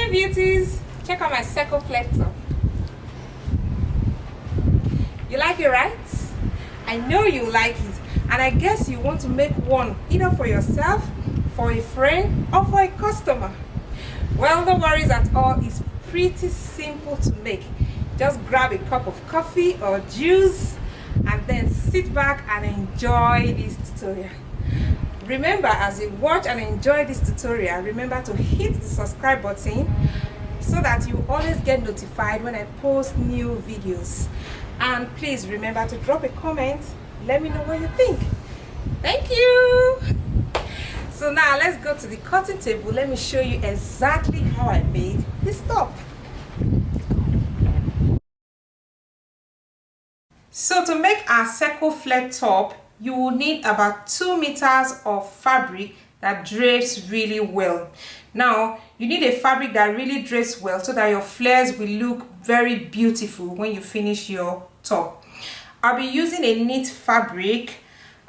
beauties, check out my circle flexor. You like it, right? I know you like it, and I guess you want to make one either for yourself, for a friend, or for a customer. Well, no worries at all. It's pretty simple to make. Just grab a cup of coffee or juice and then sit back and enjoy this tutorial. Remember, as you watch and enjoy this tutorial, remember to hit the subscribe button so that you always get notified when I post new videos. And please remember to drop a comment. Let me know what you think. Thank you. So now let's go to the cutting table. Let me show you exactly how I made this top. So to make our circle flare top, you will need about 2 meters of fabric that drapes really well. Now, you need a fabric that really drapes well so that your flares will look very beautiful when you finish your top. I'll be using a knit fabric.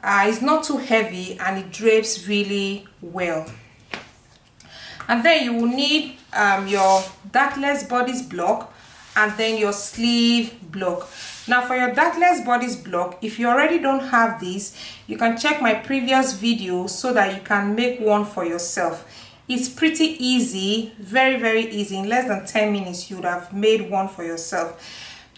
It's not too heavy and it drapes really well. And then you will need your dartless bodice block and then your sleeve block. Now for your dartless bodice block, if you already don't have this, you can check my previous video so that you can make one for yourself. It's pretty easy, very easy. In less than 10 minutes you would have made one for yourself.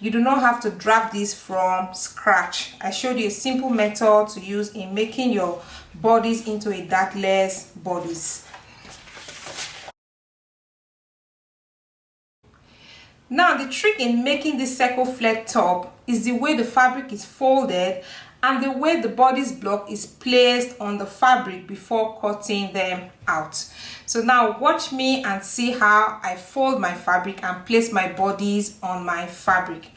You do not have to draft this from scratch. I showed you a simple method to use in making your bodice into a dartless bodice. Now the trick in making this circle flare top is the way the fabric is folded and the way the bodice block is placed on the fabric before cutting them out. So now watch me and see how I fold my fabric and place my bodice on my fabric.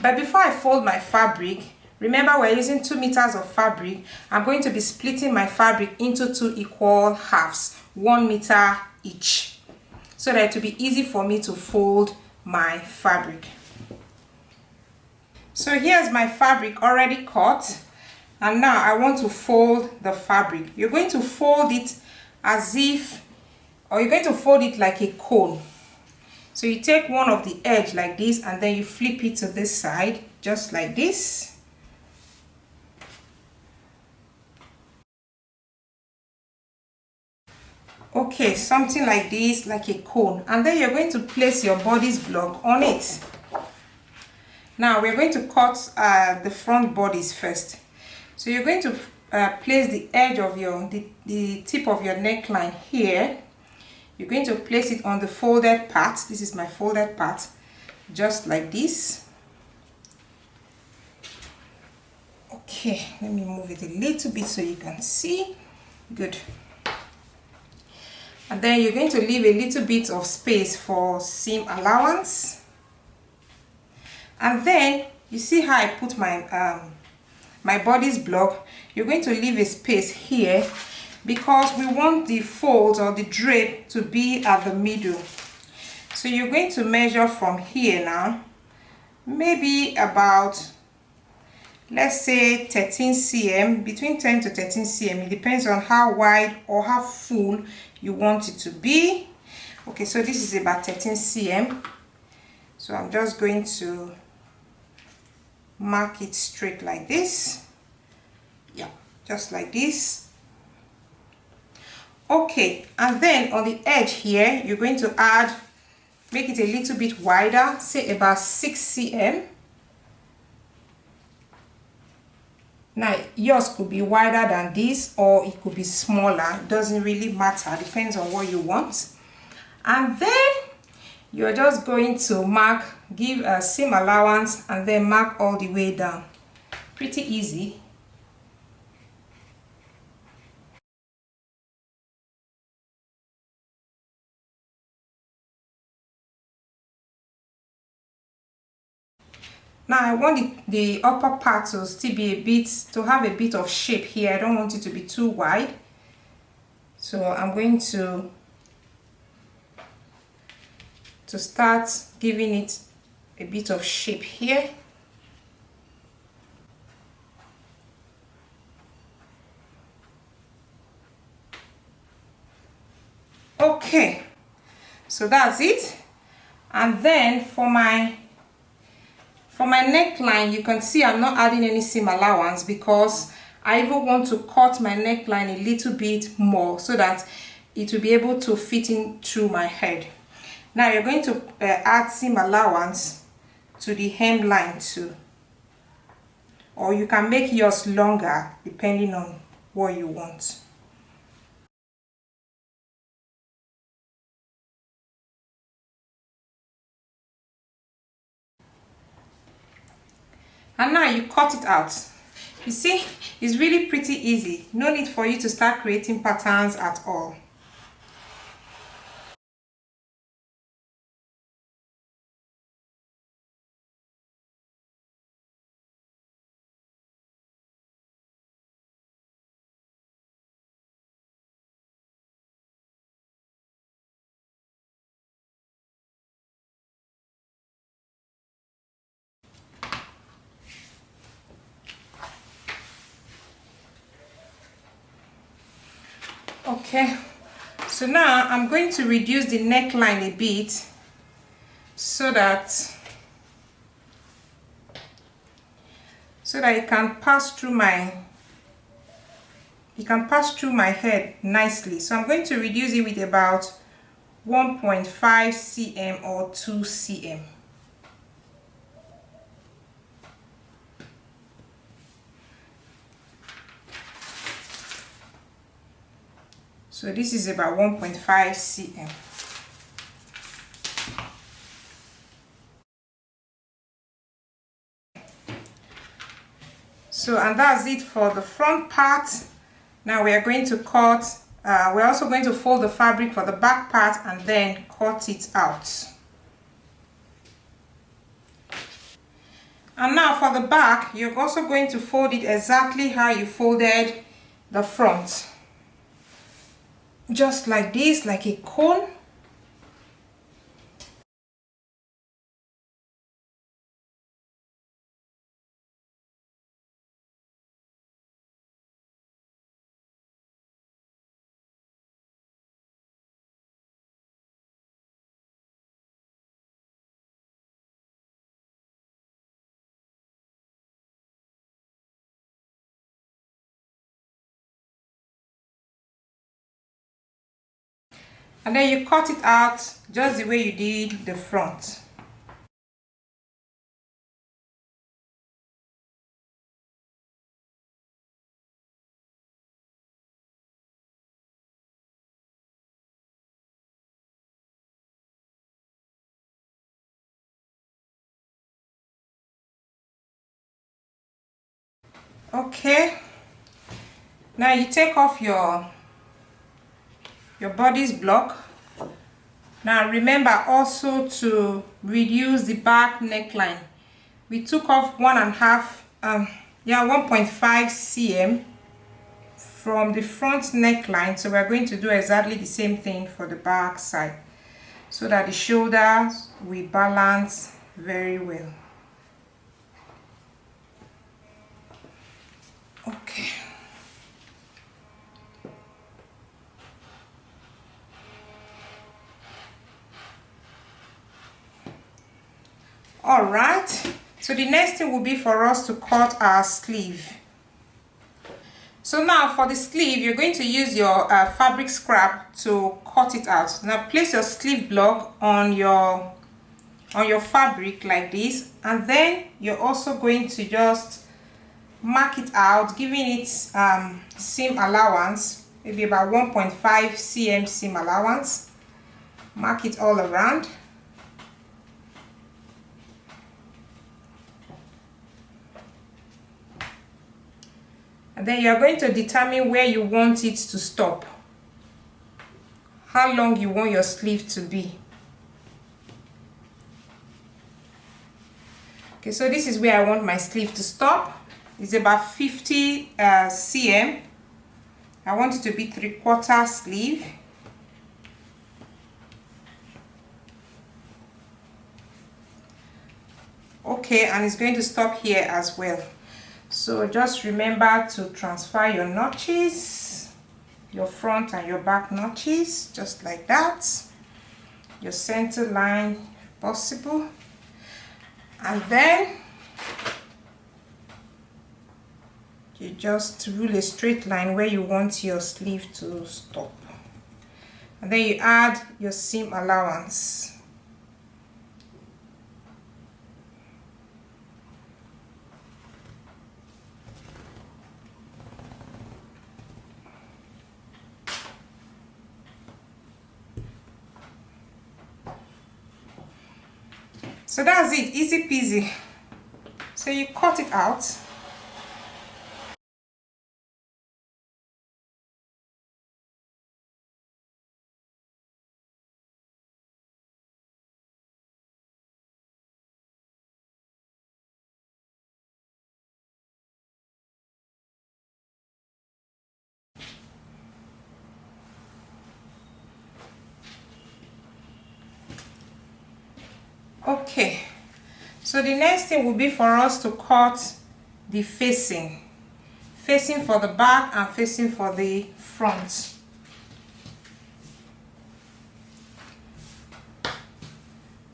But before I fold my fabric, remember we're using 2 meters of fabric. I'm going to be splitting my fabric into 2 equal halves, 1 meter each, so that it will be easy for me to fold my fabric. So here's my fabric already cut, and now I want to fold the fabric. You're going to fold it as if, or you're going to fold it like a cone. So you take one of the edge like this and then you flip it to this side just like this. Okay, something like this, like a cone, and then you're going to place your bodice block on it. Now we're going to cut the front bodice first. So you're going to place the edge of the tip of your neckline here. You're going to place it on the folded part. This is my folded part, just like this. Okay, let me move it a little bit so you can see. Good. And then you're going to leave a little bit of space for seam allowance. And then you see how I put my my bodice block. You're going to leave a space here because we want the folds or the drape to be at the middle. So you're going to measure from here now, maybe about, let's say 13 cm, between 10 to 13 cm. It depends on how wide or how full you want it to be. Okay, so this is about 13 cm. So I'm just going to mark it straight like this. Yeah, just like this. Okay, and then on the edge here, you're going to add, make it a little bit wider, say about 6 cm. Now yours could be wider than this or it could be smaller. It doesn't really matter, depends on what you want. And then you're just going to mark, give a seam allowance and then mark all the way down. Pretty easy. Now I want the upper part to still be a bit, to have a bit of shape here. I don't want it to be too wide. So I'm going to start giving it a bit of shape here. Okay, So that's it. And then for my neckline, you can see I'm not adding any seam allowance because I even want to cut my neckline a little bit more so that it will be able to fit in through my head. Now you're going to add seam allowance to the hemline too, or you can make yours longer depending on what you want. And now you cut it out. You see, it's really pretty easy. No need for you to start creating patterns at all. Okay, so now I'm going to reduce the neckline a bit so that it can pass through my head nicely. So I'm going to reduce it with about 1.5 cm or 2 cm. So this is about 1.5 cm. So, and that's it for the front part. Now we are going to cut, we're also going to fold the fabric for the back part and then cut it out. And now for the back, you're also going to fold it exactly how you folded the front. Just like this, like a cone. And then you cut it out just the way you did the front. Okay, now you take off your bodice block. Now remember also to reduce the back neckline. We took off 1.5 cm from the front neckline, so we're going to do exactly the same thing for the back side so that the shoulders will balance very well. Okay. All right, so the next thing will be for us to cut our sleeve. So now for the sleeve, you're going to use your fabric scrap to cut it out. Now place your sleeve block on your fabric like this, and then you're also going to just mark it out, giving it seam allowance, maybe about 1.5 cm seam allowance. Mark it all around. And then you're going to determine where you want it to stop, how long you want your sleeve to be. Okay, so this is where I want my sleeve to stop. It's about 50 cm. I want it to be 3/4 sleeve. Okay, and it's going to stop here as well. So just remember to transfer your notches, your front and your back notches, just like that. your center line if possible, and then you just rule a straight line where you want your sleeve to stop, and then you add your seam allowance. So that's it, easy peasy. So you cut it out. Okay, so the next thing will be for us to cut the facing for the back and facing for the front.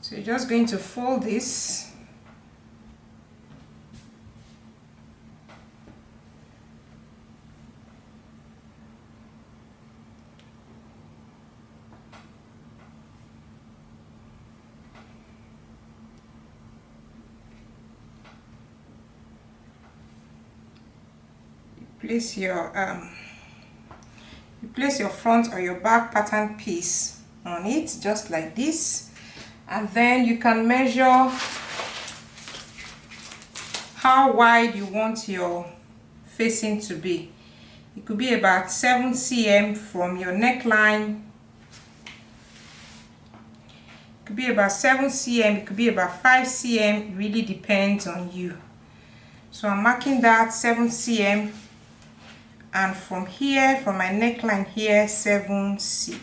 So you're just going to fold this. You place your front or your back pattern piece on it just like this, and then you can measure how wide you want your facing to be. It could be about 7 cm from your neckline. It could be about 7 cm, it could be about 5 cm, it really depends on you. So I'm marking that 7 cm, and from here, from my neckline here, 7 cm.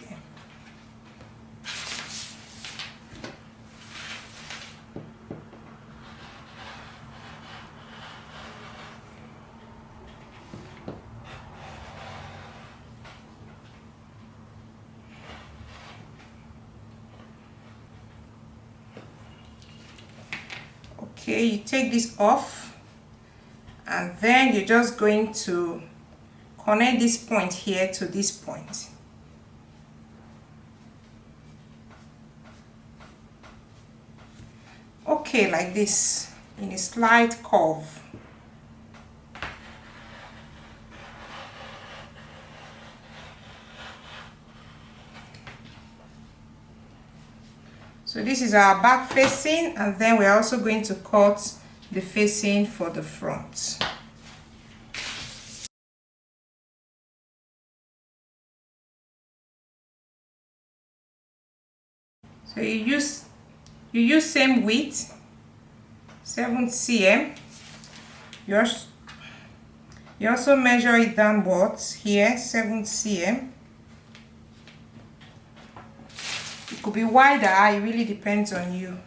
Okay, you take this off, and then you're just going to connect this point here to this point. Okay, like this, in a slight curve. So this is our back facing, and then we're also going to cut the facing for the front. So you use same width, 7 cm. You also measure it downwards here, 7 cm. It could be wider, it really depends on you.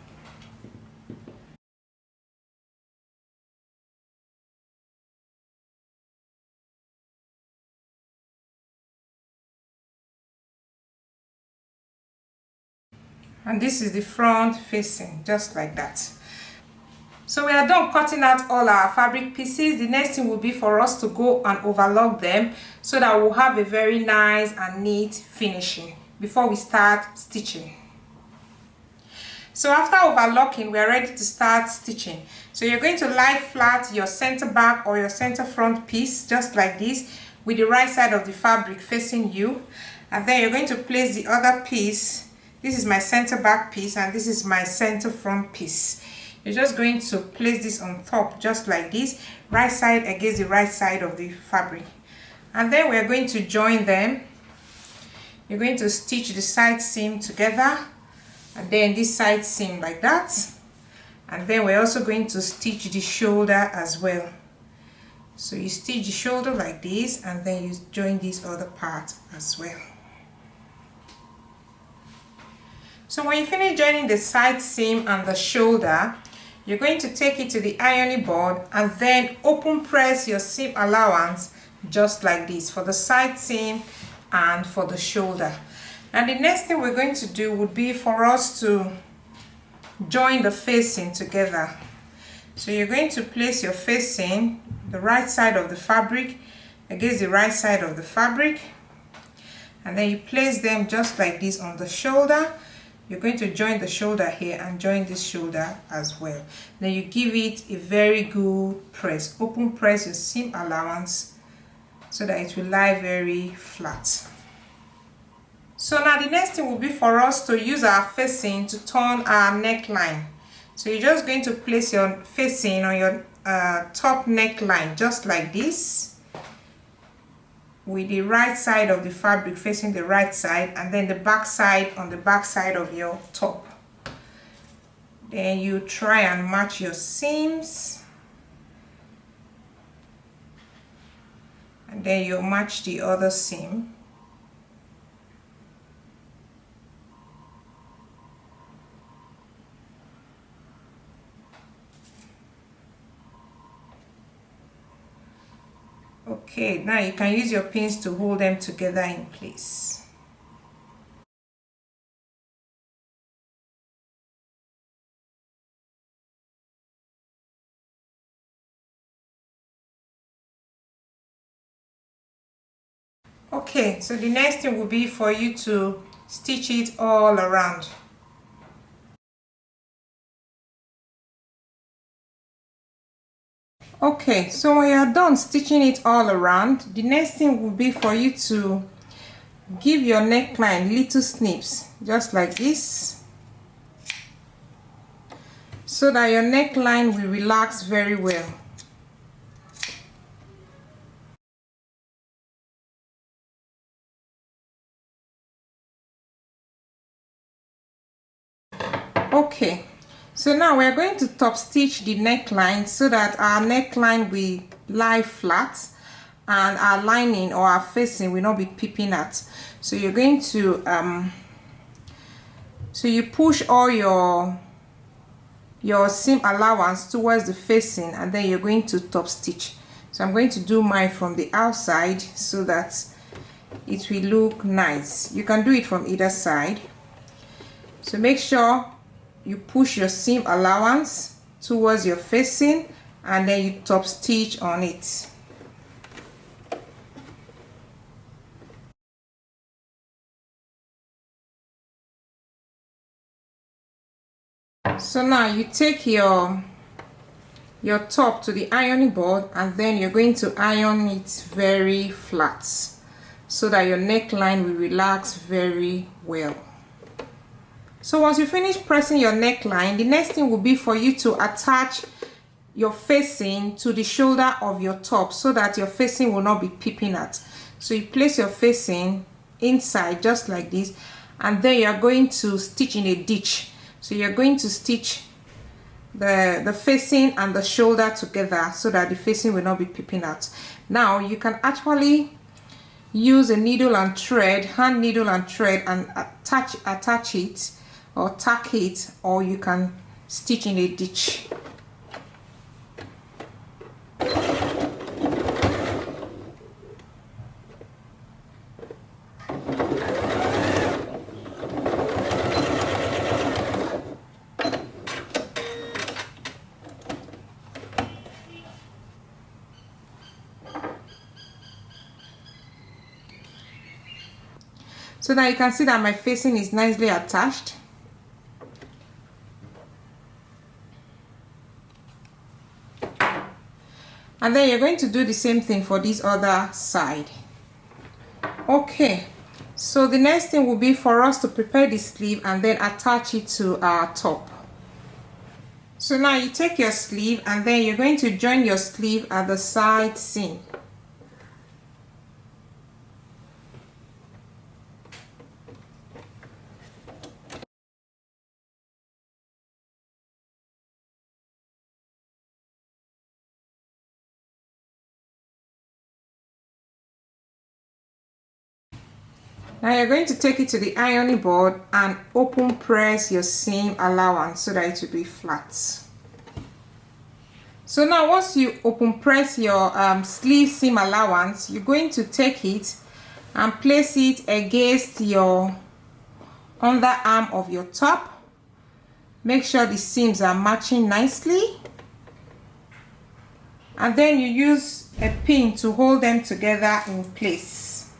And this is the front facing, just like that. So we are done cutting out all our fabric pieces. The next thing will be for us to go and overlock them so that we'll have a very nice and neat finishing before we start stitching. So after overlocking, we are ready to start stitching. So you're going to lie flat your center back or your center front piece, just like this, with the right side of the fabric facing you. And then you're going to place the other piece. This is my center back piece and this is my center front piece. You're just going to place this on top just like this, right side against the right side of the fabric. And then we're going to join them. You're going to stitch the side seam together, and then this side seam like that. And then we're also going to stitch the shoulder as well. So you stitch the shoulder like this, and then you join this other part as well. So when you finish joining the side seam and the shoulder, you're going to take it to the ironing board and then open press your seam allowance just like this for the side seam and for the shoulder. And the next thing we're going to do would be for us to join the facing together. So you're going to place your facing, the right side of the fabric against the right side of the fabric, and then you place them just like this on the shoulder. You're going to join the shoulder here and join this shoulder as well. Then you give it a very good press. Open press your seam allowance so that it will lie very flat. So now the next thing will be for us to use our facing to turn our neckline. So you're just going to place your facing on your top neckline just like this, with the right side of the fabric facing the right side, and then the back side on the back side of your top. Then you try and match your seams, and then you match the other seam. Okay, now you can use your pins to hold them together in place. Okay, so the next thing will be for you to stitch it all around. Okay, so when you are done stitching it all around, the next thing will be for you to give your neckline little snips just like this, so that your neckline will relax very well. Okay, so now we're going to top stitch the neckline so that our neckline will lie flat and our lining or our facing will not be peeping out. So you're going to so you push all your seam allowance towards the facing, and then you're going to top stitch. So I'm going to do mine from the outside so that it will look nice. You can do it from either side. So make sure you push your seam allowance towards your facing, and then you top stitch on it. So now you take your top to the ironing board, and then you're going to iron it very flat so that your neckline will relax very well. So once you finish pressing your neckline, the next thing will be for you to attach your facing to the shoulder of your top so that your facing will not be peeping out. So you place your facing inside just like this, and then you are going to stitch in a ditch. So you're going to stitch the facing and the shoulder together so that the facing will not be peeping out. Now you can actually use a needle and thread, hand needle and thread, and attach it or tack it, or you can stitch in a ditch. So now you can see that my facing is nicely attached. And then you're going to do the same thing for this other side. Okay, so the next thing will be for us to prepare the sleeve and then attach it to our top. So now you take your sleeve, and then you're going to join your sleeve at the side seam. Now you're going to take it to the ironing board and open press your seam allowance so that it will be flat. So now once you open press your sleeve seam allowance, you're going to take it and place it against your underarm of your top. Make sure the seams are matching nicely, and then you use a pin to hold them together in place.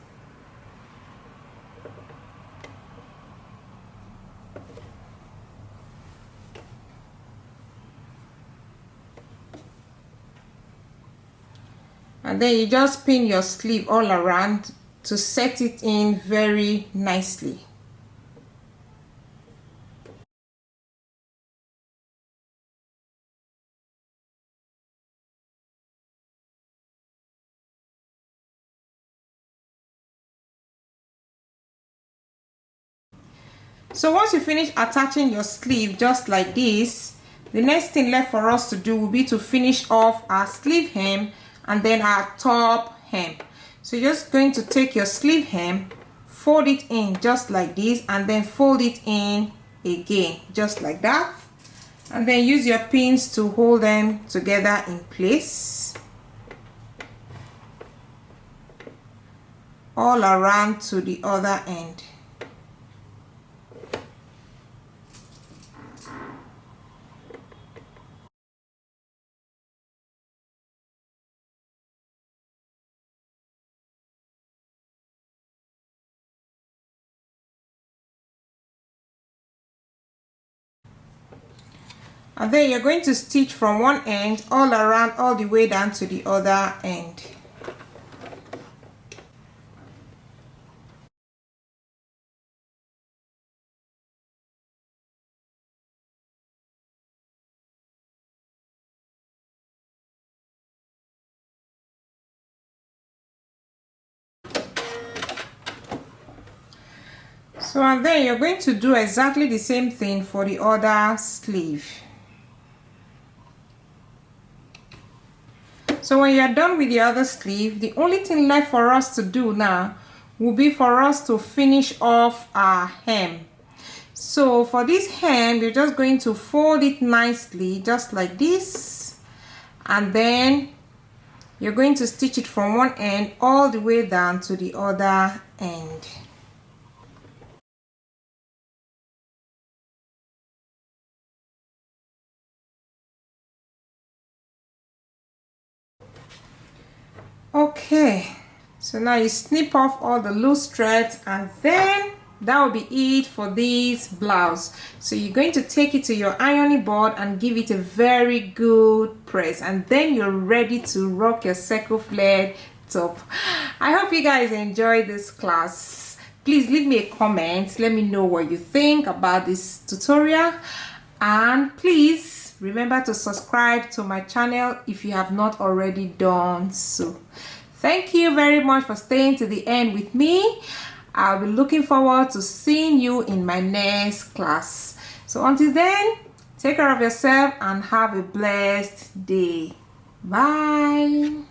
And then you just pin your sleeve all around to set it in very nicely. So once you finish attaching your sleeve just like this, the next thing left for us to do will be to finish off our sleeve hem and then our top hem. So you're just going to take your sleeve hem, fold it in just like this, and then fold it in again just like that, and then use your pins to hold them together in place all around to the other end. And then you're going to stitch from one end all around, all the way down to the other end. So and then you're going to do exactly the same thing for the other sleeve. So when you're done with the other sleeve, the only thing left for us to do now will be for us to finish off our hem. So for this hem, you're just going to fold it nicely just like this, and then you're going to stitch it from one end all the way down to the other end. Okay, so now you snip off all the loose threads, and then that will be it for this blouse. So you're going to take it to your ironing board and give it a very good press, and then you're ready to rock your circle flared top. I hope you guys enjoyed this class. Please leave me a comment, let me know what you think about this tutorial, and please remember to subscribe to my channel if you have not already done so. Thank you very much for staying to the end with me. I'll be looking forward to seeing you in my next class. So until then, take care of yourself and have a blessed day. Bye.